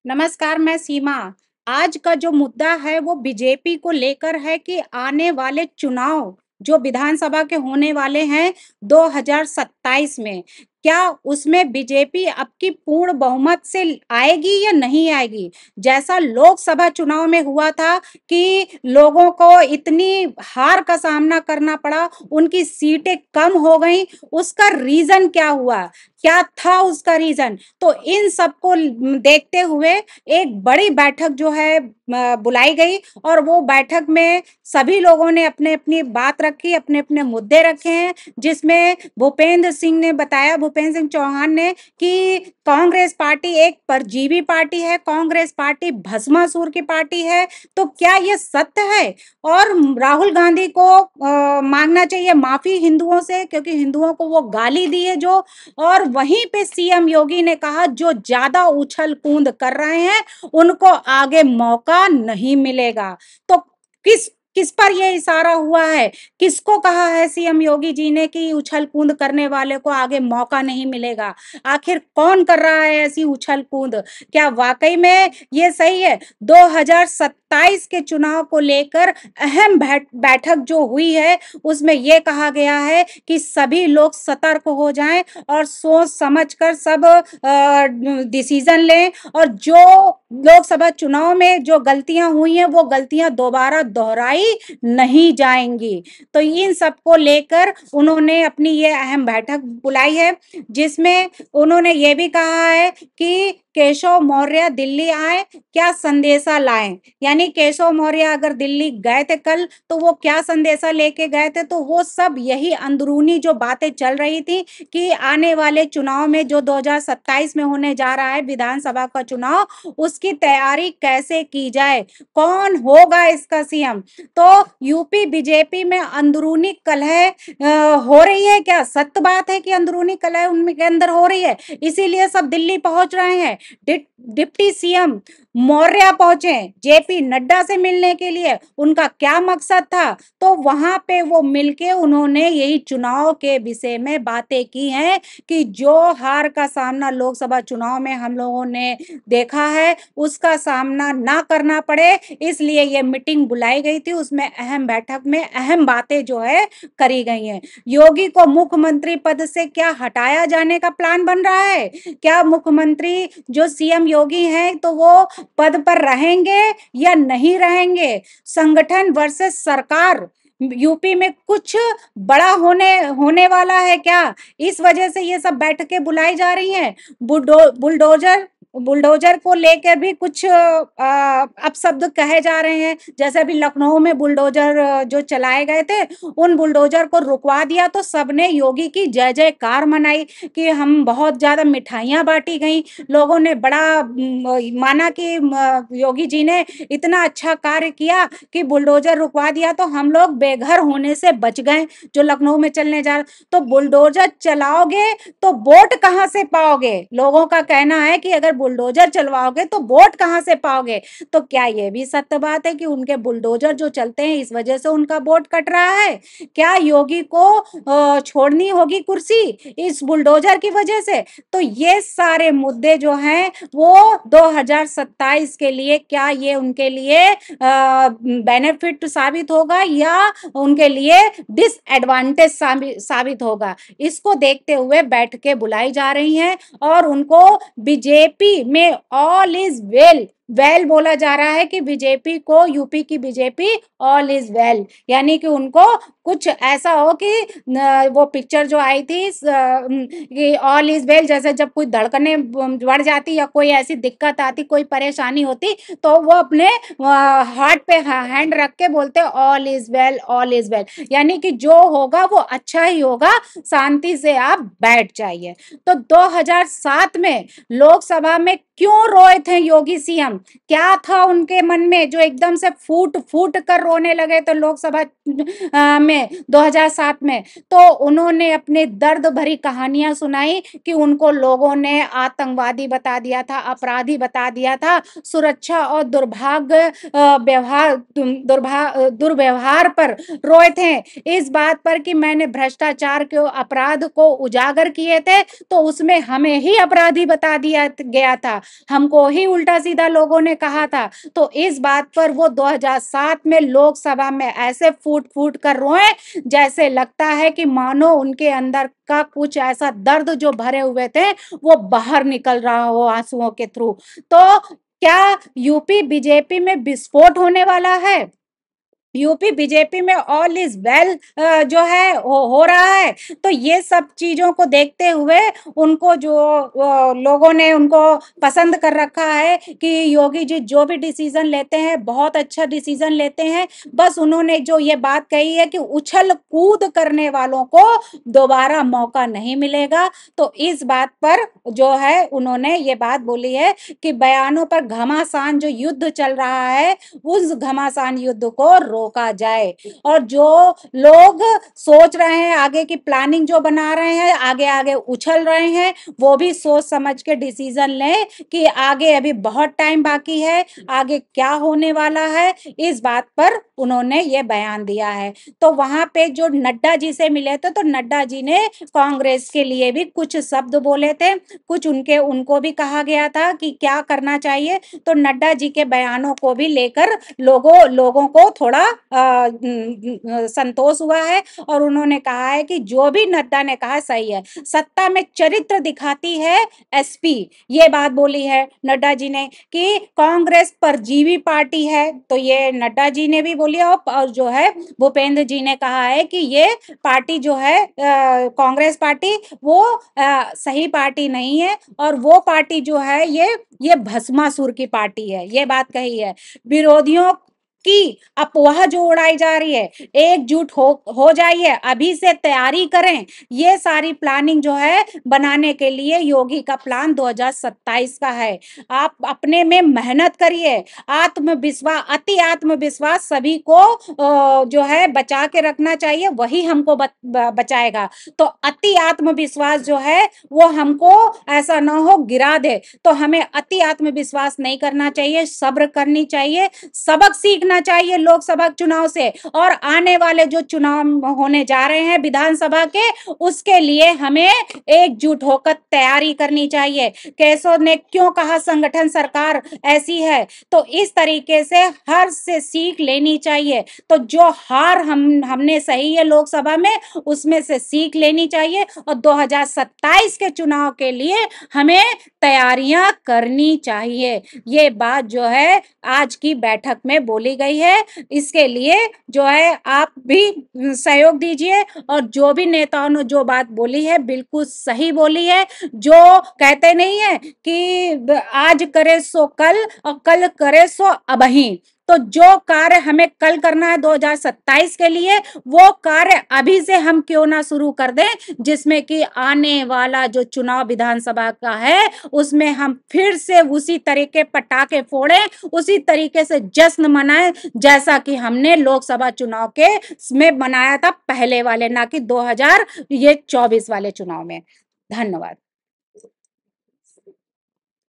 नमस्कार, मैं सीमा। आज का जो मुद्दा है वो बीजेपी को लेकर है कि आने वाले चुनाव जो विधानसभा के होने वाले हैं 2027 में, क्या उसमें बीजेपी अब की पूर्ण बहुमत से आएगी या नहीं आएगी? जैसा लोकसभा चुनाव में हुआ था कि लोगों को इतनी हार का सामना करना पड़ा, उनकी सीटें कम हो गईं, उसका रीज़न क्या हुआ? क्या था उसका रीज़न? तो इन सबको देखते हुए एक बड़ी बैठक जो है बुलाई गई और वो बैठक में सभी लोगों ने अपने-अपनी बात रखी, अपने-अपने मुद्दे रखे हैं, जिसमें भूपेंद्र सिंह चौहान ने कि कांग्रेस पार्टी एक परजीवी पार्टी है, कांग्रेस पार्टी भस्मासुर की पार्टी है, तो क्या ये सत्य है? और राहुल गांधी को माँगना चाहिए माफ़ी हिंदुओं से क्योंकि हिंदुओं को वो गाली दी है जो। और वहीं पे सीएम योगी ने कहा जो ज़्यादा उछल-कूद कर रहे हैं उनको आगे मौका नहीं मिलेगा। तो किस किस पर ये इशारा हुआ है? किसको कहा है सीएम योगी जी ने कि उछल-कूद करने वाले को आगे मौका नहीं मिलेगा? आखिर कौन कर रहा है ऐसी उछल-कूद? क्या वाक़ई में ये सही है? 2027 के चुनाव को लेकर अहम बैठक जो हुई है, उसमें ये कहा गया है कि सभी लोग सतर्क हो जाएँ और सोच समझ कर सब डिसीजन लें और जो लोकसभा चुनाव में जो गलतियां हुई हैं वो गलतियां दोबारा दोहराई नहीं जाएंगी। तो इन सबको लेकर उन्होंने अपनी ये अहम बैठक बुलाई है जिसमें उन्होंने ये भी कहा है कि केशव मौर्य दिल्ली आए, क्या संदेशा लाएं। यानी केशव मौर्य अगर दिल्ली गए थे कल तो वो क्या संदेशा लेके गए थे, तो वो सब यही अंदरूनी जो बातें चल रही थी कि आने वाले चुनाव में जो 2027 में होने जा रहा है विधानसभा का चुनाव, उसकी तैयारी कैसे की जाए, कौन होगा इसका सीएम। तो यूपी बीजेपी में अंदरूनी कलह हो रही है क्या? सत्य बात है कि अंदरूनी कलह उनके अंदर हो रही है, इसीलिए सब दिल्ली पहुंच रहे हैं। डिप्टी सीएम मौर्य पहुंचे जेपी नड्डा से मिलने के लिए, उनका क्या मकसद था? तो वहां पे वो मिलके उन्होंने यही चुनाव के विषय में बातें की हैं कि जो हार का सामना लोकसभा चुनाव में हम लोगों ने देखा है उसका सामना ना करना पड़े, इसलिए ये मीटिंग बुलाई गई थी। उसमें अहम बैठक में अहम बातें जो है करी गई हैं। योगी को मुख्यमंत्री पद से क्या हटाया जाने का प्लान बन रहा है? क्या मुख्यमंत्री जो सीएम योगी हैं तो वो पद पर रहेंगे या नहीं रहेंगे? संगठन वर्सेस सरकार, यूपी में कुछ बड़ा होने वाला है क्या? इस वजह से ये सब बैठकें बुलाई जा रही हैं। बुलडोजर बुलडोजर को लेकर भी कुछ अपशब्द कहे जा रहे हैं। जैसे अभी लखनऊ में बुलडोजर जो चलाए गए थे, उन बुलडोजर को रुकवा दिया तो सबने योगी की जय जयकार मनाई कि हम बहुत ज़्यादा मिठाइयाँ बाँटी गईं। लोगों ने बड़ा माना कि योगी जी ने इतना अच्छा कार्य किया कि बुलडोजर रुकवा दिया तो हम लोग बेघर होने से बच गए, जो लखनऊ में चलने जा। तो बुलडोजर चलाओगे तो वोट कहाँ से पाओगे? लोगों का कहना है कि अगर बुलडोजर चलवाओगे तो वोट कहाँ से पाओगे? तो क्या ये भी सत्य बात है कि उनके बुलडोजर जो चलते हैं इस वजह से उनका वोट कट रहा है? क्या योगी को छोड़नी होगी कुर्सी इस बुलडोजर की वजह से? तो ये सारे मुद्दे जो हैं वो 2027 के लिए क्या ये उनके लिए बेनिफिट साबित होगा या उनके लिए डिसएडवांटेज साबित होगा? इसको देखते हुए बैठकें बुलाई जा रही हैं और उनको बीजेपी में ऑल इज वेल बोला जा रहा है कि बीजेपी को, यूपी की बीजेपी ऑल इज वेल, यानी कि उनको कुछ ऐसा हो कि वो पिक्चर जो आई थी कि ऑल इज वेल, जैसे जब कोई धड़कनें बढ़ जाती या कोई ऐसी दिक्कत आती, कोई परेशानी होती तो वो अपने हार्ट पे हैंड रख के बोलते all is well, all is well, यानी कि जो होगा वो अच्छा ही होगा, शांति से आप बैठ जाइए। तो 2007 में लोकसभा में क्यों रोए थे योगी सीएम? क्या था उनके मन में जो एकदम से फूट फूट कर रोने लगे थे लोकसभा में 2007 में? तो उन्होंने अपने दर्द भरी कहानियां सुनाई कि उनको लोगों ने आतंकवादी बता दिया था, अपराधी बता दिया था, सुरक्षा और दुर्व्यवहार पर रोए थे, इस बात पर कि मैंने भ्रष्टाचार के अपराध को उजागर किए थे तो उसमें हमें ही अपराधी बता दिया गया था। हमको ही उल्टा-सीधा लोगों ने कहा था। तो इस बात पर वो 2007 में लोकसभा में ऐसे फूट-फूट कर रोए, जैसे लगता है कि मानो उनके अंदर का कुछ ऐसा दर्द जो भरे हुए थे, वो बाहर निकल रहा हो आँसुओं के थ्रू। तो क्या यूपी बीजेपी में विस्फोट होने वाला है? यूपी बीजेपी में ऑल इज वेल जो है हो रहा है। तो ये सब चीजों को देखते हुए उनको जो लोगों ने उनको पसंद कर रखा है कि योगी जी जो भी डिसीजन लेते हैं बहुत अच्छा डिसीजन लेते हैं। बस उन्होंने जो ये बात कही है कि उछल कूद करने वालों को दोबारा मौका नहीं मिलेगा। तो इस बात पर जो है उन्होंने ये बात बोली है कि बयानों पर घमासान जो युद्ध चल रहा है, उस घमासान युद्ध को रोका जाए। और जो लोग सोच रहे हैं, आगे की प्लानिंग जो बना रहे हैं, आगे आगे उछल रहे हैं, वो भी सोच समझ के डिसीजन लें कि आगे अभी बहुत टाइम बाकी है, आगे क्या होने वाला है। इस बात पर उन्होंने ये बयान दिया है। तो वहां पे जो नड्डा जी से मिले थे, तो नड्डा जी ने कांग्रेस के लिए भी कुछ शब्द बोले थे, कुछ उनको भी कहा गया था कि क्या करना चाहिए। तो नड्डा जी के बयानों को भी लेकर लोगों को थोड़ा संतोष हुआ है। और उन्होंने कहा है कि जो भी नड्डा ने कहा सही है, सत्ता में चरित्र दिखाती है एसपी। ये बात बोली है नड्डा जी ने कि कांग्रेस परजीवी पार्टी है, तो ये नड्डा जी ने भी बोली। और जो है भूपेंद्र जी ने कहा है कि ये पार्टी जो है कांग्रेस पार्टी वो सही पार्टी नहीं है, और वो पार्टी जो है ये भस्मासुर की पार्टी है। ये बात कही है। विरोधियों की अफवाह जो उड़ाई जा रही है, एकजुट हो जाइए, अभी से तैयारी करें। ये सारी प्लानिंग जो है बनाने के लिए योगी का प्लान 2027 का है। आप अपने में मेहनत करिए, आत्मविश्वास, अति आत्मविश्वास सभी को जो है बचा के रखना चाहिए, वही हमको बचाएगा। तो अति आत्मविश्वास जो है वो हमको ऐसा ना हो गिरा दे। तो हमें अति आत्मविश्वास नहीं करना चाहिए, सब्र करनी चाहिए, सबक सीखना चाहिए लोकसभा चुनाव से। और आने वाले जो चुनाव होने जा रहे हैं विधानसभा के, उसके लिए हमें एकजुट होकर तैयारी करनी चाहिए। केशव ने क्यों कहा संगठन सरकार ऐसी है, तो इस तरीके से हर से सीख लेनी चाहिए। तो जो हार हमने सही है लोकसभा में, उसमें से सीख लेनी चाहिए। और 2027 के चुनाव के लिए हमें तैयारियां करनी चाहिए। ये बात जो है आज की बैठक में बोली गई है। इसके लिए जो है आप भी सहयोग दीजिए। और जो भी नेताओं ने जो बात बोली है बिल्कुल सही बोली है। जो कहते नहीं है कि आज करे सो कल और कल करे सो अबही। तो जो कार्य हमें कल करना है 2027 के लिए, वो कार्य अभी से हम क्यों ना शुरू कर दें, जिसमें कि आने वाला जो चुनाव विधानसभा का है उसमें हम फिर से उसी तरीके पटाखे फोड़ें, उसी तरीके से जश्न मनाएं जैसा कि हमने लोकसभा चुनाव के में मनाया था पहले वाले, ना कि 2024 वाले चुनाव में। धन्यवाद।